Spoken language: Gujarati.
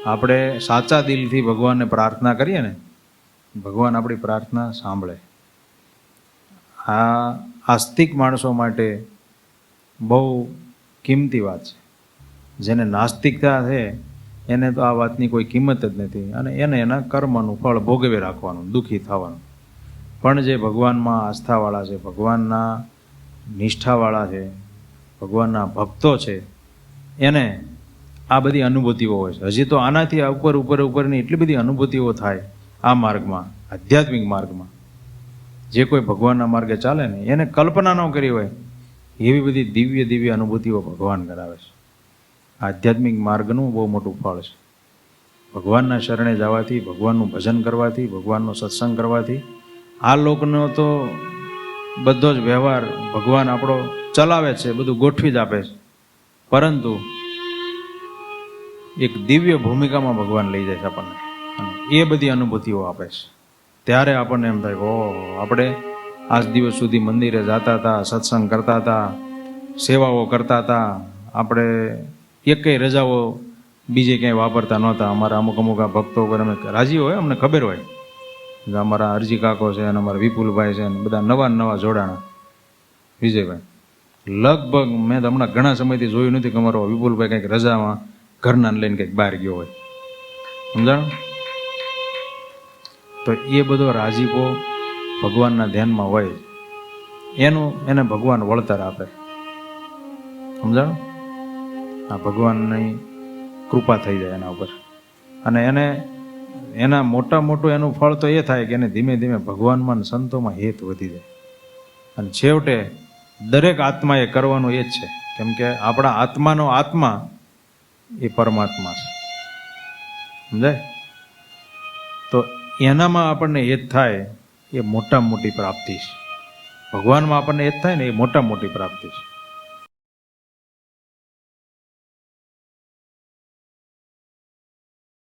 આપણે સાચા દિલથી ભગવાનને પ્રાર્થના કરીએ ને, ભગવાન આપણી પ્રાર્થના સાંભળે. આ આસ્તિક માણસો માટે બહુ કિંમતી વાત છે. જેને નાસ્તિકતા છે એને તો આ વાતની કોઈ કિંમત જ નથી, અને એને એના કર્મનું ફળ ભોગવી રાખવાનું, દુઃખી થવાનું. પણ જે ભગવાનમાં આસ્થાવાળા છે, ભગવાનના નિષ્ઠાવાળા છે, ભગવાનના ભક્તો છે, એને આ બધી અનુભૂતિઓ હોય છે. હજી તો આનાથી ઉપરની એટલી બધી અનુભૂતિઓ થાય આ માર્ગમાં, આધ્યાત્મિક માર્ગમાં. જે કોઈ ભગવાનના માર્ગે ચાલે ને એને કલ્પના ન કરી હોય એવી બધી દિવ્ય દિવ્ય અનુભૂતિઓ ભગવાન કરાવે છે. આધ્યાત્મિક માર્ગનું બહુ મોટું ફળ છે. ભગવાનના શરણે જવાથી, ભગવાનનું ભજન કરવાથી, ભગવાનનો સત્સંગ કરવાથી આ લોકનો તો બધો જ વ્યવહાર ભગવાન આપણો ચલાવે છે, બધું ગોઠવી જ આપે છે. પરંતુ એક દિવ્ય ભૂમિકામાં ભગવાન લઈ જાય છે આપણને, અને એ બધી અનુભૂતિઓ આપે છે. ત્યારે આપણને એમ થાય કે ઓહ, આપણે આજ દિવસ સુધી મંદિરે જતા હતા, સત્સંગ કરતા હતા, સેવાઓ કરતા હતા, આપણે એકેય રજાઓ બીજે ક્યાંય વાપરતા નહોતા. અમારા અમુક આ ભક્તો પર અમે રાજી હોય, અમને ખબર હોય અમારા અરજી કાકો છે અને અમારા વિપુલભાઈ છે, અને બધા નવા જોડાણા. વિજયભાઈ લગભગ મેં તો હમણાં ઘણા સમયથી જોયું નથી કે અમારો વિપુલભાઈ કંઈક રજામાં ઘરના લઈને કંઈક બહાર ગયો હોય, સમજાણું? તો એ બધો રાજીપો ભગવાનના ધ્યાનમાં હોય, એને ભગવાન વળતર આપે, સમજાણું? આ ભગવાનની કૃપા થઈ જાય એના ઉપર, અને એના મોટું એનું ફળ તો એ થાય કે એને ધીમે ધીમે ભગવાનમાં સંતોમાં હેત વધી જાય. અને છેવટે દરેક આત્માએ કરવાનું એ જ છે, કેમ કે આપણા આત્માનો આત્મા એ પરમાત્મા છે, સમજાય? તો એનામાં આપણને હેત થાય એ મોટામાં મોટી પ્રાપ્તિ છે. ભગવાનમાં આપણને હેત થાય ને એ મોટામાં મોટી પ્રાપ્તિ છે.